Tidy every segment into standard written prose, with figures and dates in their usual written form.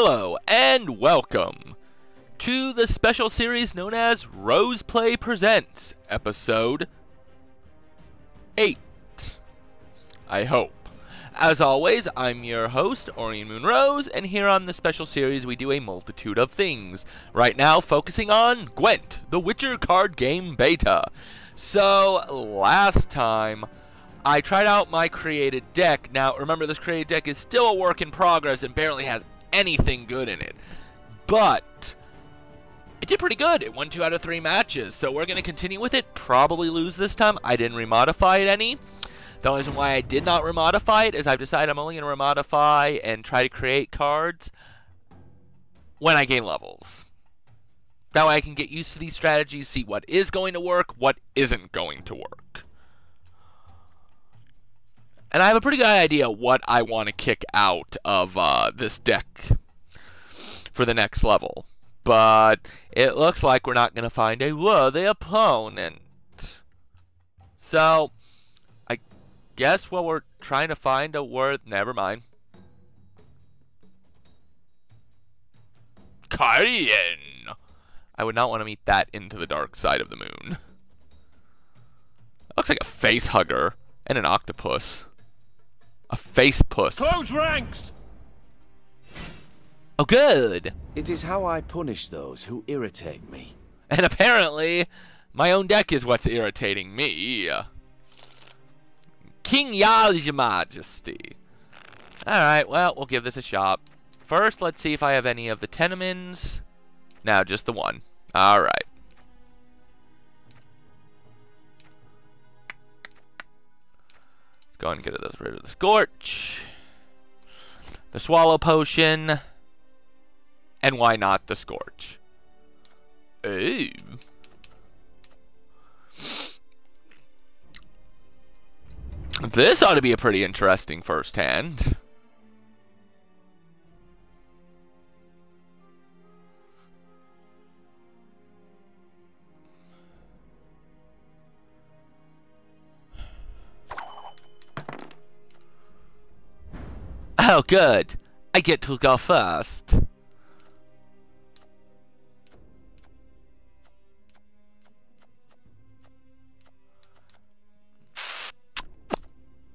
Hello and welcome to the special series known as Rose Play Presents, Episode 8. I hope. As always, I'm your host, Aurian MoonRose, and here on the special series we do a multitude of things. Right now, focusing on Gwent, the Witcher card game beta. So, last time, I tried out my created deck. Now, remember, this created deck is still a work in progress and barely has anything good in it. But it did pretty good. It won 2 out of 3 matches, so we're going to continue with it. Probably lose this time. I didn't remodify it any. The only reason why I did not remodify it is I've decided I'm only going to remodify and try to create cards when I gain levels. That way I can get used to these strategies, see what is going to work, what isn't going to work. And I have a pretty good idea what I want to kick out of this deck for the next level. But it looks like we're not going to find a worthy opponent. So, I guess what we're trying to find a word... Never mind. Aurian! I would not want to meet that into the dark side of the moon. Looks like a face hugger and an octopus. A face puss. Close ranks! Oh, good. It is how I punish those who irritate me. And apparently, my own deck is what's irritating me. King Yar's Majesty. Alright, well, we'll give this a shot. First, let's see if I have any of the Tenemins. No, just the one. Alright. Go ahead and get rid of the Scorch, the Swallow Potion, and why not the Scorch? Ooh. This ought to be a pretty interesting first hand. Oh, good. I get to go first.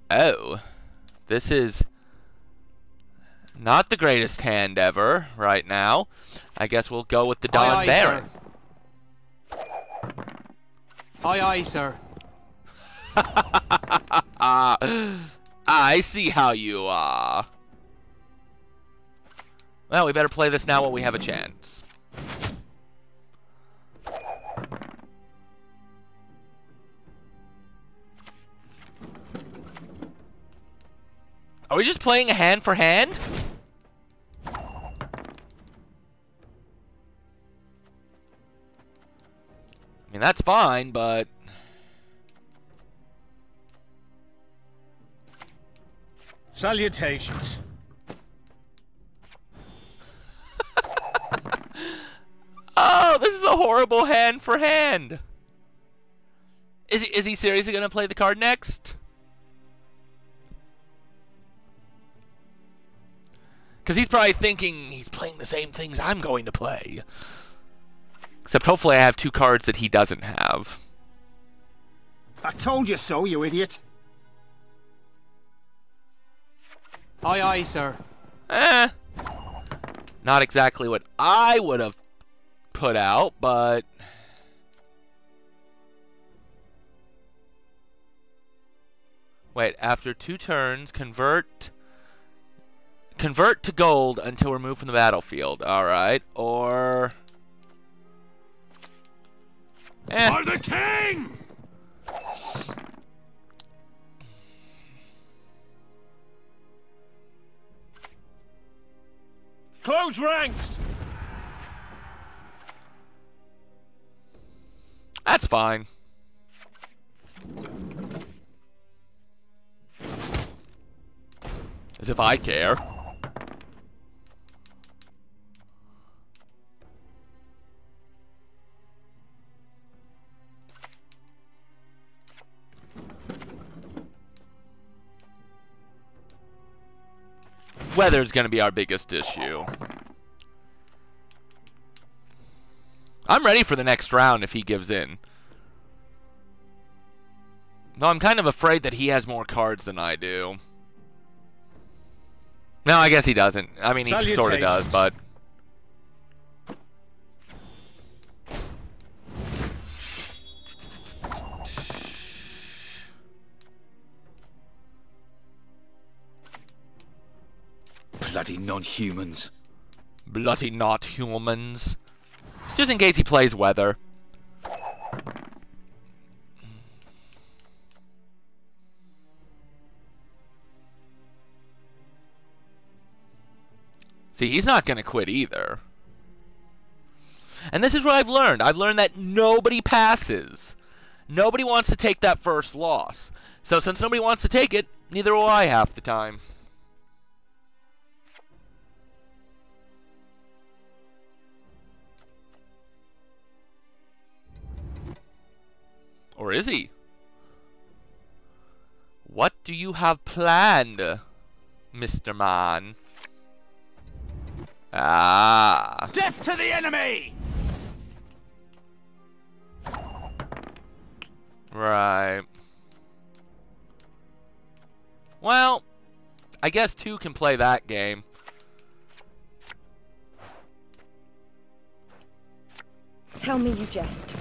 Oh. This is not the greatest hand ever right now. I guess we'll go with the Dawn Baron. Aye, aye, sir. I see how you are. Well, we better play this now while we have a chance. Are we just playing a hand for hand? I mean, that's fine, but... Salutations. Oh, this is a horrible hand for hand. Is he seriously going to play the card next? Because he's probably thinking he's playing the same things I'm going to play. Except hopefully I have 2 cards that he doesn't have. I told you so, you idiot. Aye, aye, sir. Not exactly what I would have put out, but... Wait, after 2 turns, convert to gold until removed from the battlefield. Alright, or... For the king! Close ranks! That's fine. As if I care. Weather's gonna be our biggest issue. I'm ready for the next round if he gives in. Though I'm kind of afraid that he has more cards than I do. No, I guess he doesn't. I mean, he sort of does, but... Bloody non-humans. Bloody not humans. Just in case he plays weather. See, he's not going to quit either. And this is what I've learned. I've learned that nobody passes. Nobody wants to take that first loss. So since nobody wants to take it, neither will I half the time. Or is he? What do you have planned, Mr. Man? Ah. Death to the enemy! Right. Well, I guess two can play that game. Tell me you jest.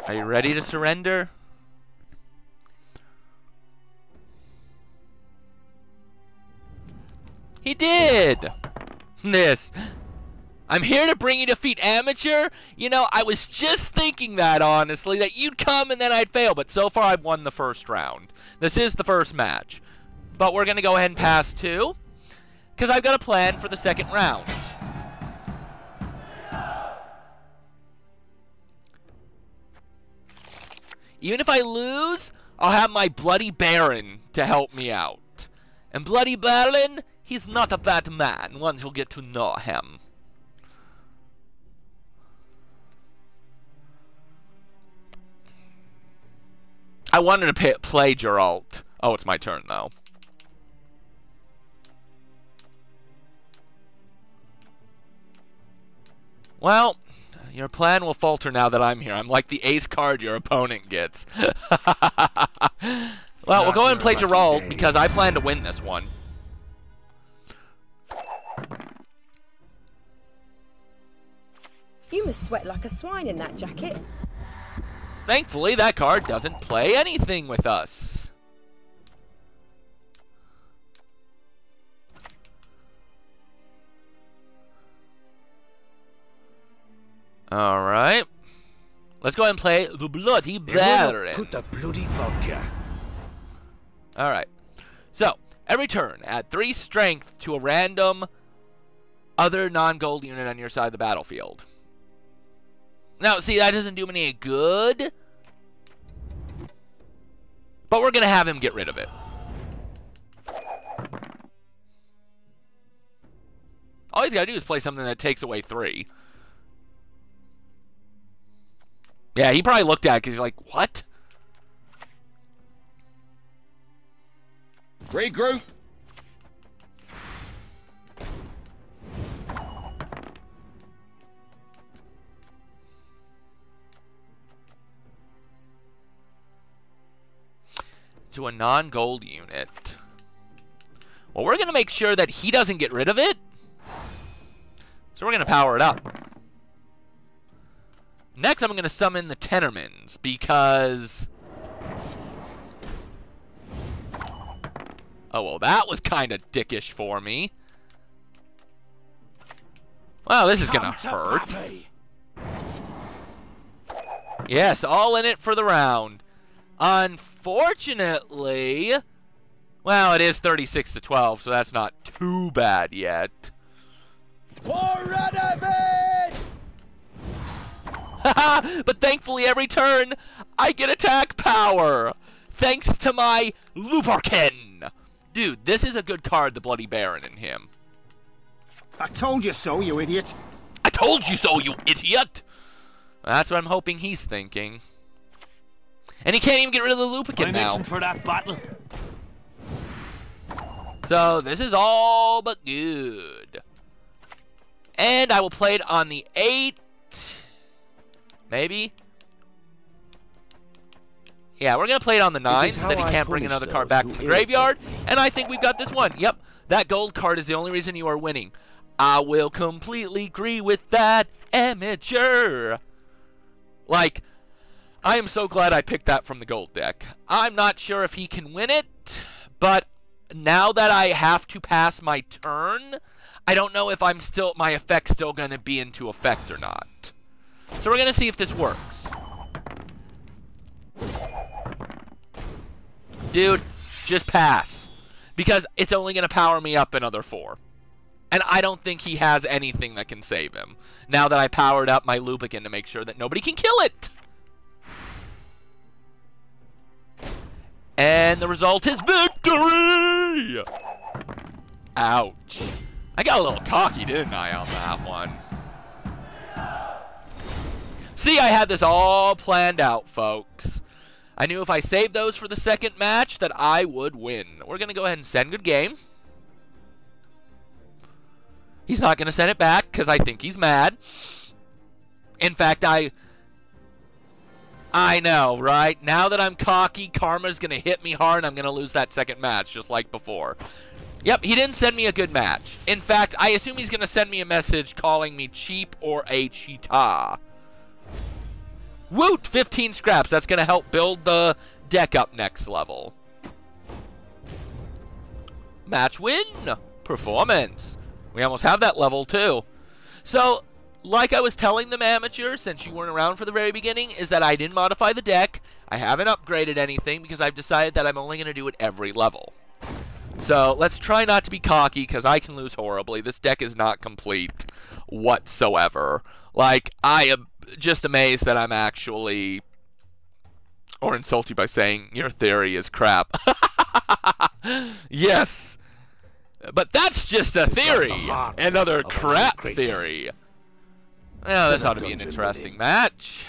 Are you ready to surrender? He did! This. I'm here to bring you defeat amateur. You know, I was just thinking that, honestly, that you'd come and then I'd fail. But so far, I've won the first round. This is the first match. But we're going to go ahead and pass two, because I've got a plan for the second round. Even if I lose, I'll have my Bloody Baron to help me out. And Bloody Baron, he's not a bad man once you'll get to know him. I wanted to play Geralt. Oh, it's my turn, though. Well... your plan will falter now that I'm here. I'm like the ace card your opponent gets. Well, we'll go ahead and play Geralt because I plan to win this one. You must sweat like a swine in that jacket. Thankfully, that card doesn't play anything with us. Alright. Let's go ahead and play the Bloody Baron. Put the bloody vodka. Alright. So, every turn, add 3 strength to a random other non-gold unit on your side of the battlefield. Now, see, that doesn't do me any good. But we're going to have him get rid of it. All he's got to do is play something that takes away 3. Yeah, he probably looked at it because he's like, what? Regroup. To a non-gold unit. Well, we're going to make sure that he doesn't get rid of it. So we're going to power it up. Next, I'm going to summon the Tenormans, because... oh, well, that was kind of dickish for me. Well, this is going to hurt. Yes, all in it for the round. Unfortunately... well, it is 36-12, so that's not too bad yet. For enemy! But thankfully, every turn, I get attack power. Thanks to my Luperkin. Dude, this is a good card, the Bloody Baron in him. I told you so, you idiot. I told you so, you idiot. That's what I'm hoping he's thinking. And he can't even get rid of the Lubricant now. I'm for that battle. So this is all but good. And I will play it on the 8. Maybe. Yeah, we're going to play it on the 9 so that he can't bring another card back from the graveyard. And I think we've got this one. Yep, that gold card is the only reason you are winning. I will completely agree with that, amateur. Like, I am so glad I picked that from the gold deck. I'm not sure if he can win it, but now that I have to pass my turn, I don't know if my effect's still going to be into effect or not. So we're going to see if this works. Dude, just pass. Because it's only going to power me up another 4. And I don't think he has anything that can save him. Now that I powered up my Lubricant to make sure that nobody can kill it. And the result is victory! Ouch. I got a little cocky, didn't I, on that one? See, I had this all planned out, folks. I knew if I saved those for the second match that I would win. We're going to go ahead and send good game. He's not going to send it back because I think he's mad. In fact, I know, right? Now that I'm cocky, karma's going to hit me hard and I'm going to lose that second match just like before. Yep, he didn't send me a good match. In fact, I assume he's going to send me a message calling me cheap or a cheetah. Woot! 15 scraps. That's going to help build the deck up next level. Match win. Performance. We almost have that level too. So, like I was telling them, amateur, since you weren't around for the very beginning, is that I didn't modify the deck. I haven't upgraded anything because I've decided that I'm only going to do it every level. So, let's try not to be cocky because I can lose horribly. This deck is not complete whatsoever. Like, I am just amazed that I'm actually, or insult you by saying your theory is crap. Yes. But that's just a theory. Another crap theory. Well, this ought to be an interesting match.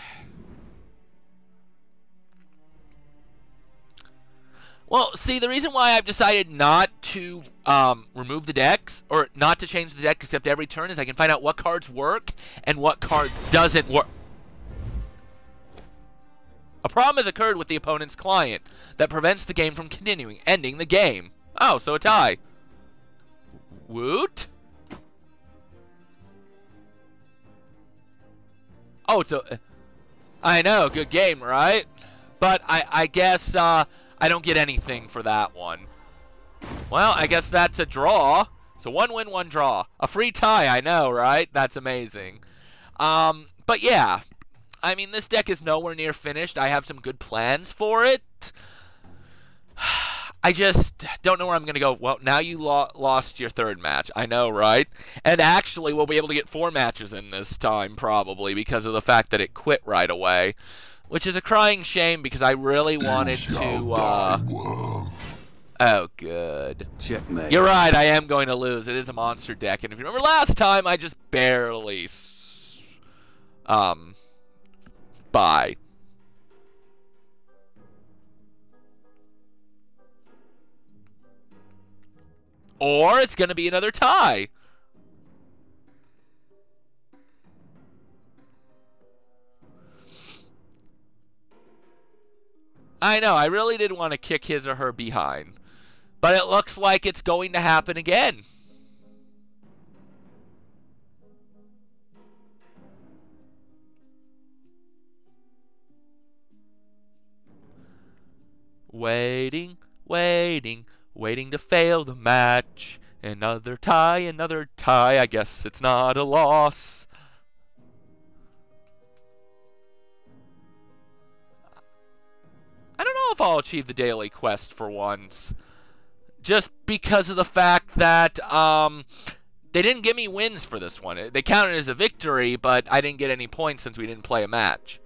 Well, see, the reason why I've decided not to remove the decks, or not to change the deck except every turn, is I can find out what cards work and what card doesn't work. A problem has occurred with the opponent's client that prevents the game from continuing, ending the game. Oh, so a tie. Woot? Oh, so I know, good game, right? But I guess I don't get anything for that one. Well, I guess that's a draw. So 1 win, 1 draw. A free tie, I know, right? That's amazing. But yeah, I mean, this deck is nowhere near finished. I have some good plans for it. I just don't know where I'm going to go. Well, now you lost your third match. I know, right? And actually, we'll be able to get 4 matches in this time, probably, because of the fact that it quit right away. Which is a crying shame, because I really wanted to, Oh, good. Checkmate. You're right, I am going to lose. It is a monster deck. And if you remember last time, I just barely, bye. Or it's going to be another tie. I know, I really did want to kick his or her behind. But it looks like it's going to happen again. Waiting, waiting, waiting to fail the match. Another tie, another tie. I guess it's not a loss. I don't know if I'll achieve the daily quest for once. Just because of the fact that they didn't give me wins for this one. They counted as a victory, but I didn't get any points since we didn't play a match.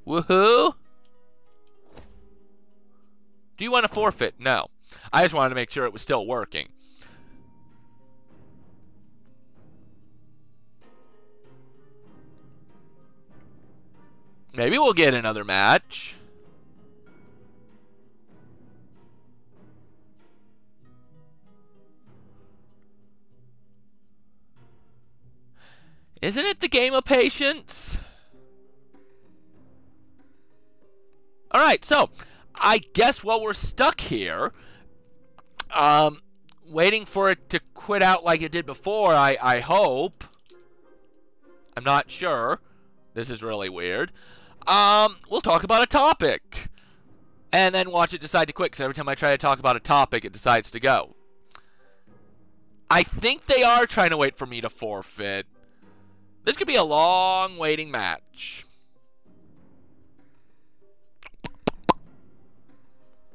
Woohoo! Do you want to forfeit? No. I just wanted to make sure it was still working. Maybe we'll get another match. Isn't it the game of patience? Alright, so I guess while we're stuck here, waiting for it to quit out like it did before, I hope. I'm not sure. This is really weird. We'll talk about a topic. And then watch it decide to quit, because every time I try to talk about a topic, it decides to go. I think they are trying to wait for me to forfeit. This could be a long waiting match.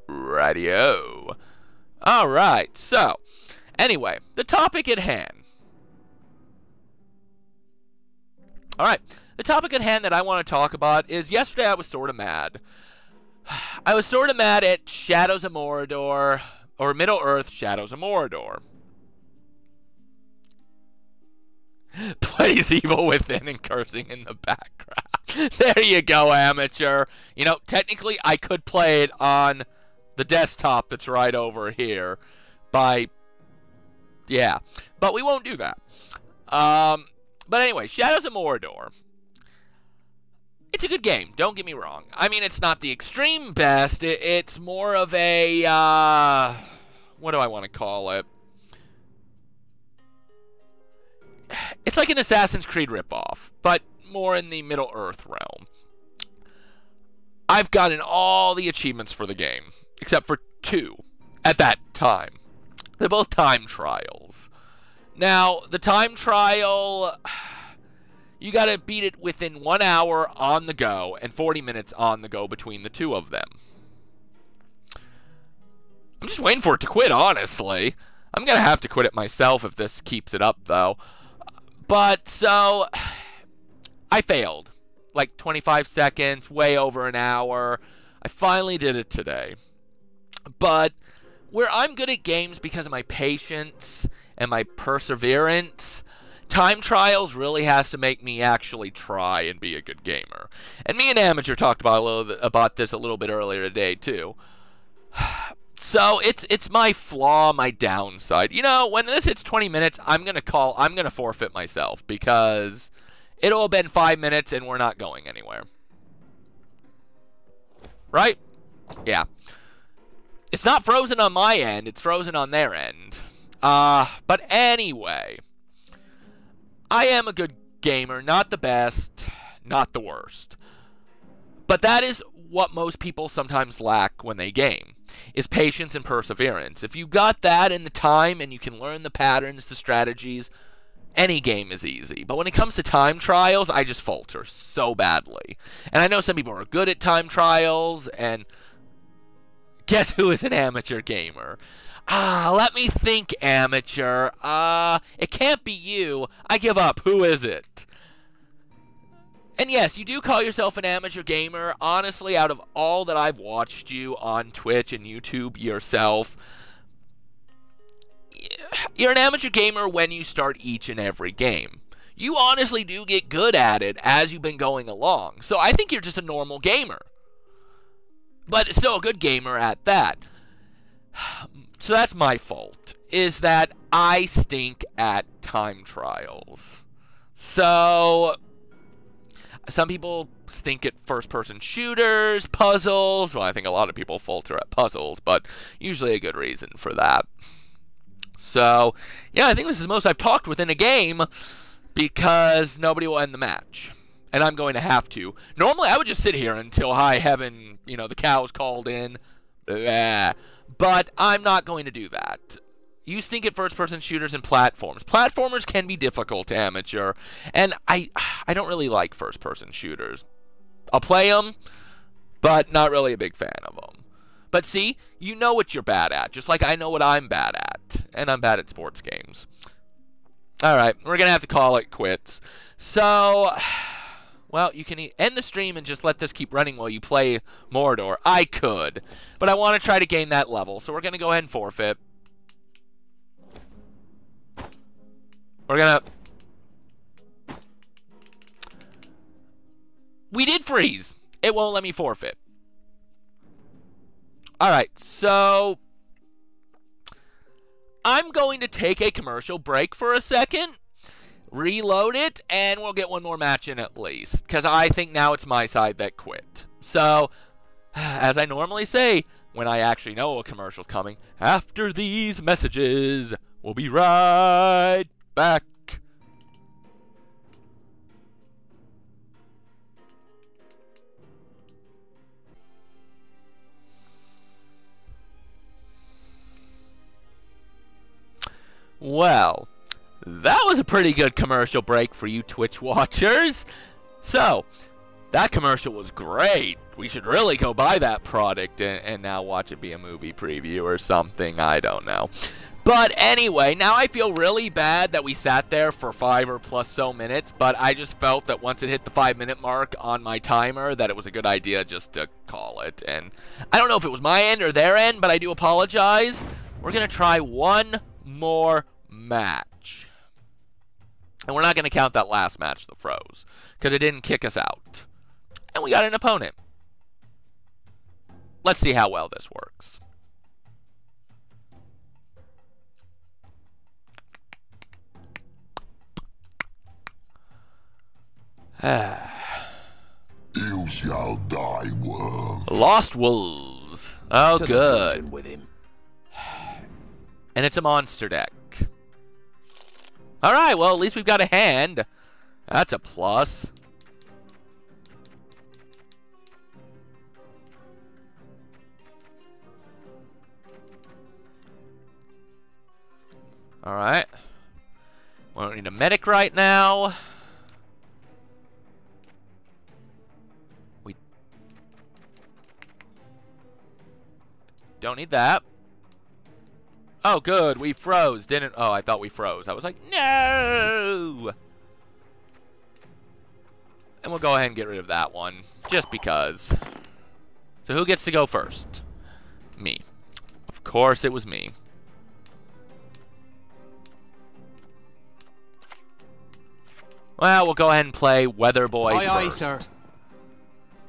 Radio. Alright, so, anyway, the topic at hand. Alright, the topic at hand that I want to talk about is, yesterday I was sort of mad. I was sort of mad at Shadows of Mordor, or Middle-earth Shadows of Mordor. Plays Evil Within and cursing in the background. There you go, amateur. You know, technically I could play it on the desktop that's right over here yeah, but we won't do that. But anyway, Shadows of Mordor. It's a good game, don't get me wrong. I mean, it's not the extreme best. It's more of a, what do I want to call it? It's like an Assassin's Creed ripoff, but more in the Middle-earth realm. I've gotten all the achievements for the game, except for 2 at that time. They're both time trials. Now, the time trial, you gotta beat it within 1 hour on the go and 40 minutes on the go between the 2 of them. I'm just waiting for it to quit, honestly. I'm gonna have to quit it myself if this keeps it up, though. But, so, I failed. Like 25 seconds, way over an hour. I finally did it today. But where I'm good at games because of my patience and my perseverance, time trials really has to make me actually try and be a good gamer. And me and Amateur talked about this a little bit earlier today too. So it's my flaw, my downside. You know, when this hits 20 minutes, I'm gonna forfeit myself because it'll have been 5 minutes and we're not going anywhere. Right? Yeah. It's not frozen on my end, it's frozen on their end. But anyway, I am a good gamer, not the best, not the worst. But that is what most people sometimes lack when they game, is patience and perseverance. If you got that in the time and you can learn the patterns, the strategies, any game is easy. But when it comes to time trials, I just falter so badly. And I know some people are good at time trials, and guess who is an amateur gamer? Let me think, amateur. It can't be you. I give up. Who is it? And yes, you do call yourself an amateur gamer. Honestly, out of all that I've watched you on Twitch and YouTube yourself, you're an amateur gamer when you start each and every game. You honestly do get good at it as you've been going along. So I think you're just a normal gamer. But still a good gamer at that. So that's my fault, is that I stink at time trials. So some people stink at first-person shooters, puzzles. Well, I think a lot of people falter at puzzles, but usually a good reason for that. So, yeah, I think this is the most I've talked within a game because nobody will end the match. And I'm going to have to. Normally, I would just sit here until high heaven, you know, the cows called in. Blah. But I'm not going to do that. You stink at first-person shooters and platforms. Platformers can be difficult, amateur. And I don't really like first-person shooters. I'll play them, but not really a big fan of them. But see, you know what you're bad at, just like I know what I'm bad at. And I'm bad at sports games. Alright, we're going to have to call it quits. So, Well, you can end the stream and just let this keep running while you play Mordor. I could, but I want to try to gain that level, so we're going to go ahead and forfeit. We're going to... We did freeze. It won't let me forfeit. Alright, so... I'm going to take a commercial break for a second, reload it, and we'll get one more match in at least, because I think now it's my side that quit. So, as I normally say, when I actually know a commercial's coming, after these messages, we'll be right back. Well, that was a pretty good commercial break for you Twitch watchers. So, that commercial was great. We should really go buy that product and now watch it be a movie preview or something. I don't know. But anyway, now I feel really bad that we sat there for 5 or plus so minutes, but I just felt that once it hit the 5-minute mark on my timer that it was a good idea just to call it. And I don't know if it was my end or their end, but I do apologize. We're going to try one more match. And we're not going to count that last match that froze, because it didn't kick us out. And we got an opponent. Let's see how well this works. You shall die, worm. Lost Wolves. Oh, good. With him. And it's a monster deck. Alright, well, at least we've got a hand. That's a plus. Alright. We don't need a medic right now. We don't need that. Oh, good. We froze, didn't... Oh, I thought we froze. I was like, no! And we'll go ahead and get rid of that one, just because. So who gets to go first? Me. Of course it was me. Well, we'll go ahead and play Weather Boy first. Aye, sir.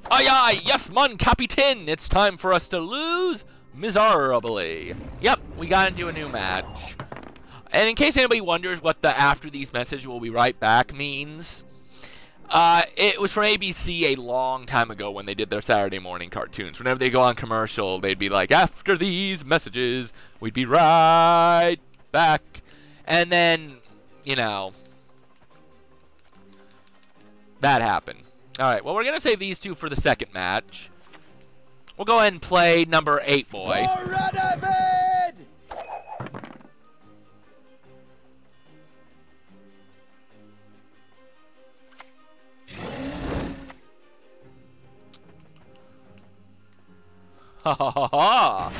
Aye, aye! Yes, mon capitaine! It's time for us to lose miserably. Yep, we got into a new match. And in case anybody wonders what the after these message will be right back means, it was from ABC a long time ago when they did their Saturday morning cartoons. Whenever they go on commercial, they'd be like, after these messages, we'd be right back. And then, you know, that happened. Alright, well, we're going to save these two for the second match. We'll go ahead and play number 8, boy. Ha ha ha ha!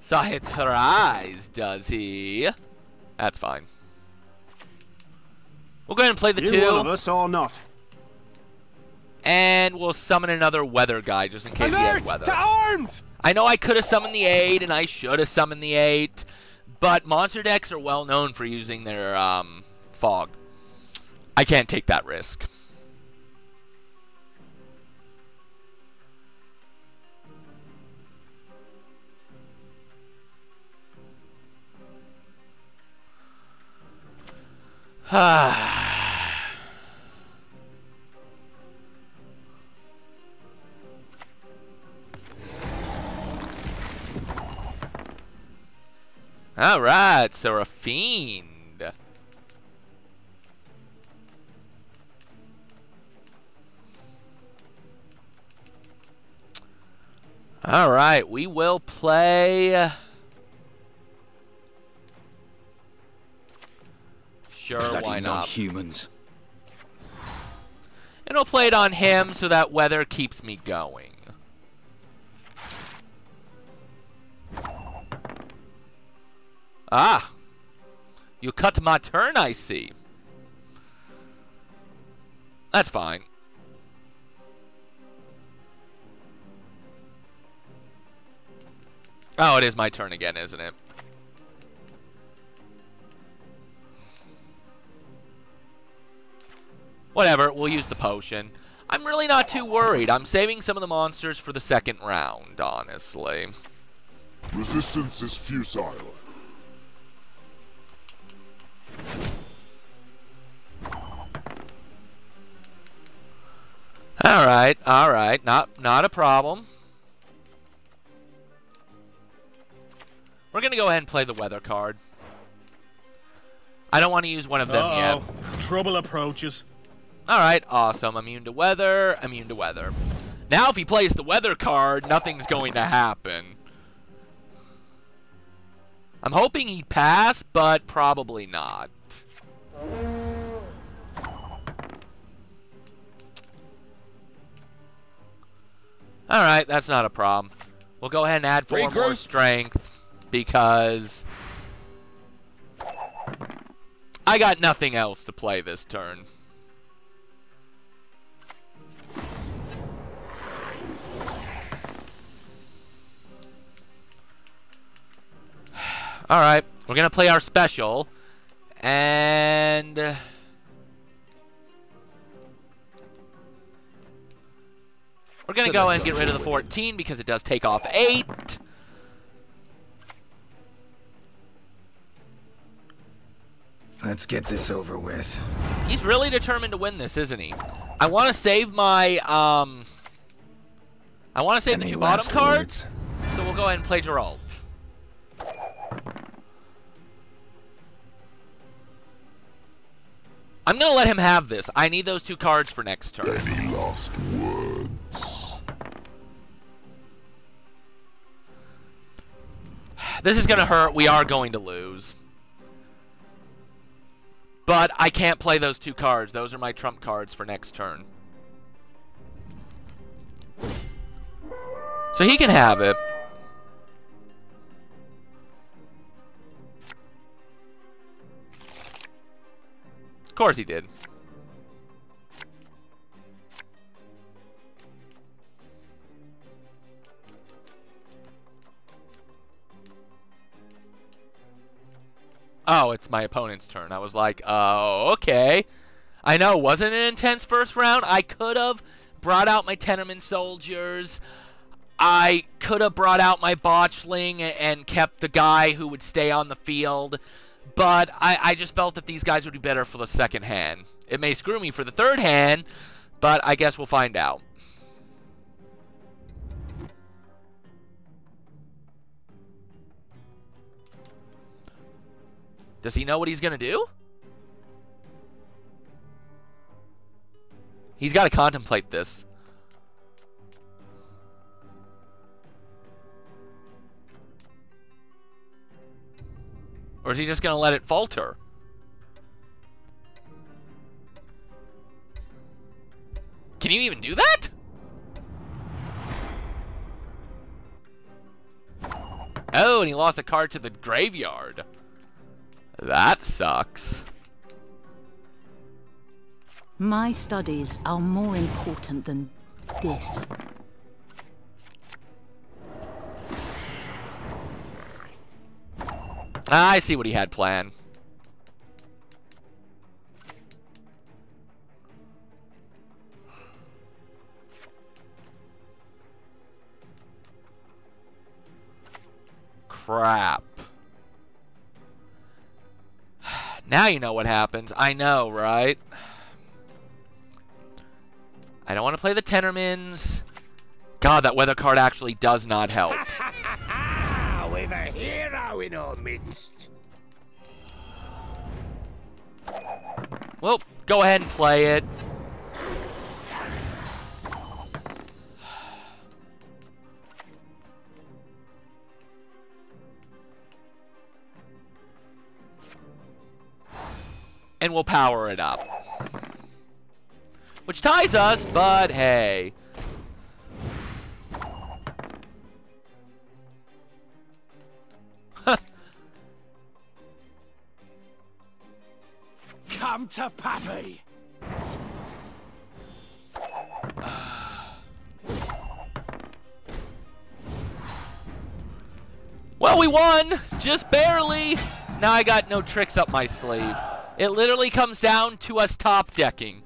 Saw it rise, does he? That's fine. We'll go ahead and play the You two. one of us or not? And we'll summon another weather guy just in case he has weather. To arms! I know I could have summoned the 8 and I should have summoned the 8, but monster decks are well known for using their fog. I can't take that risk. Alright, so a fiend. Alright, we will play... Sure, Bloody why not? non-humans. And I'll play it on him so that weather keeps me going. Ah! You cut my turn, I see. That's fine. Oh, it is my turn again, isn't it? Whatever, we'll use the potion. I'm really not too worried. I'm saving some of the monsters for the second round, honestly. Resistance is futile. Alright, alright. Not a problem. We're gonna go ahead and play the weather card. I don't want to use one of them yet. Trouble approaches. Alright, awesome. Immune to weather, immune to weather. Now if he plays the weather card, nothing's going to happen. I'm hoping he'd pass, but probably not. Alright, that's not a problem. We'll go ahead and add 4 more strength, because I got nothing else to play this turn. Alright, we're going to play our special, and we're going to go and get rid of the 14 because it does take off 8. Let's get this over with. He's really determined to win this, isn't he? I want to save my, I want to save the 2 bottom cards, so we'll go ahead and play Geralt. I'm going to let him have this. I need those 2 cards for next turn. Any last words? This is going to hurt. We are going to lose. But I can't play those 2 cards. Those are my trump cards for next turn. So he can have it. Of course he did. Oh, it's my opponent's turn. I was like, oh, okay. I know, wasn't it an intense first round? I could have brought out my Tenement soldiers. I could have brought out my botchling and kept the guy who would stay on the field. But I just felt that these guys would be better for the second hand. It may screw me for the third hand, but I guess we'll find out. Does he know what he's going to do? He's got to contemplate this. Or is he just going to let it falter? Can you even do that? Oh, and he lost a card to the graveyard. That sucks. My studies are more important than this. I see what he had planned. Crap. Now you know what happens. I know, right? I don't want to play the Tenermans. God, that weather card actually does not help. We've a hero in our midst. Well, go ahead and play it. And we'll power it up. Which ties us, but hey. Come to Pappy. Well, we won! Just barely! Now I got no tricks up my sleeve. It literally comes down to us top decking.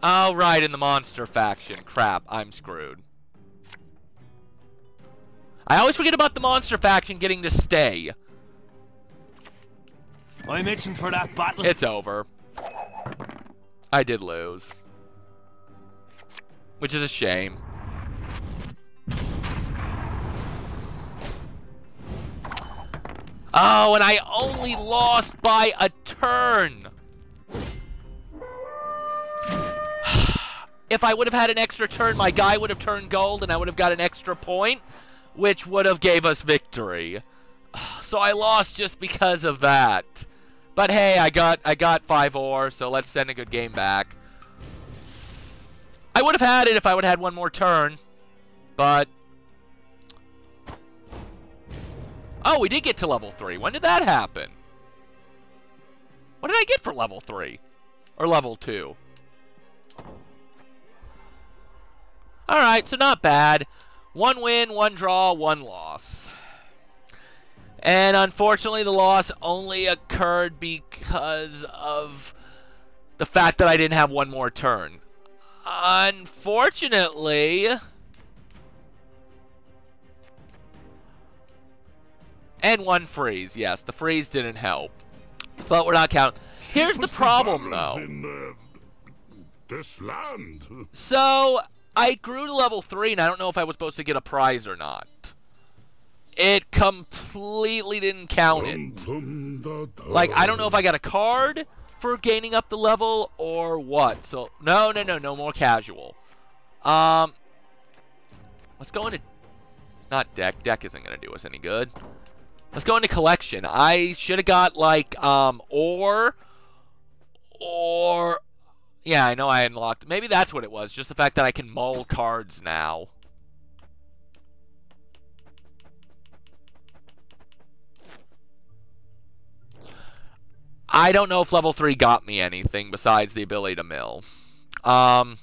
Oh, right, in the monster faction. Crap, I'm screwed. I always forget about the monster faction getting to stay. I'm itching for that battle. It's over. I did lose. Which is a shame. Oh, and I only lost by a turn. If I would have had an extra turn, my guy would have turned gold and I would have got an extra point, which would have gave us victory. So I lost just because of that. But hey, I got 5 ore, so let's send a good game back. I would have had it if I would have had one more turn, but... Oh, we did get to level 3. When did that happen? What did I get for level 3? Or level 2? Alright, so not bad. 1 win, 1 draw, 1 loss. And unfortunately, the loss only occurred because of the fact that I didn't have one more turn. Unfortunately... And 1 freeze. Yes, the freeze didn't help. But we're not counting. Here's the problem, though. In, this land. So, I grew to level 3, and I don't know if I was supposed to get a prize or not. It completely didn't count it. Like, I don't know if I got a card for gaining up the level or what. So, no more casual. Let's go into... Not deck. Deck isn't going to do us any good. Let's go into collection. I should have got, like, ore. Yeah, I know I unlocked... Maybe that's what it was. Just the fact that I can mull cards now. I don't know if level 3 got me anything besides the ability to mill. But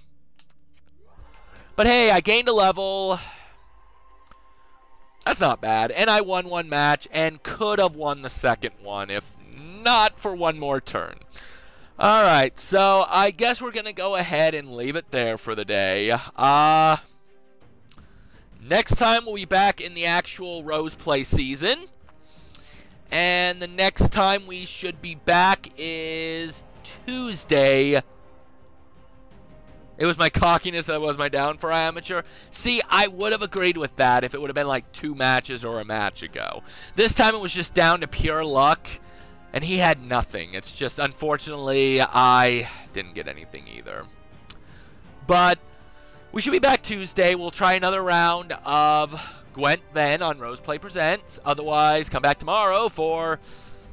hey, I gained a level... That's not bad. And I won 1 match and could have won the second one if not for 1 more turn. Alright, so I guess we're going to go ahead and leave it there for the day. Next time we'll be back in the actual Rose Play season. And the next time we should be back is Tuesday. It was my cockiness that was my down for amateur. See, I would have agreed with that if it would have been like 2 matches or a match ago. This time it was just down to pure luck, and he had nothing. It's just, unfortunately, I didn't get anything either. But we should be back Tuesday. We'll try another round of Gwent then on Rose Play Presents. Otherwise, come back tomorrow for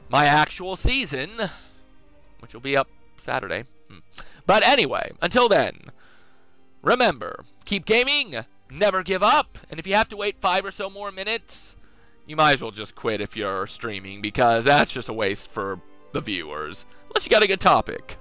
my actual season, which will be up Saturday. But anyway, until then, remember, keep gaming, never give up, and if you have to wait 5 or so more minutes, you might as well just quit if you're streaming, because that's just a waste for the viewers, unless you got a good topic.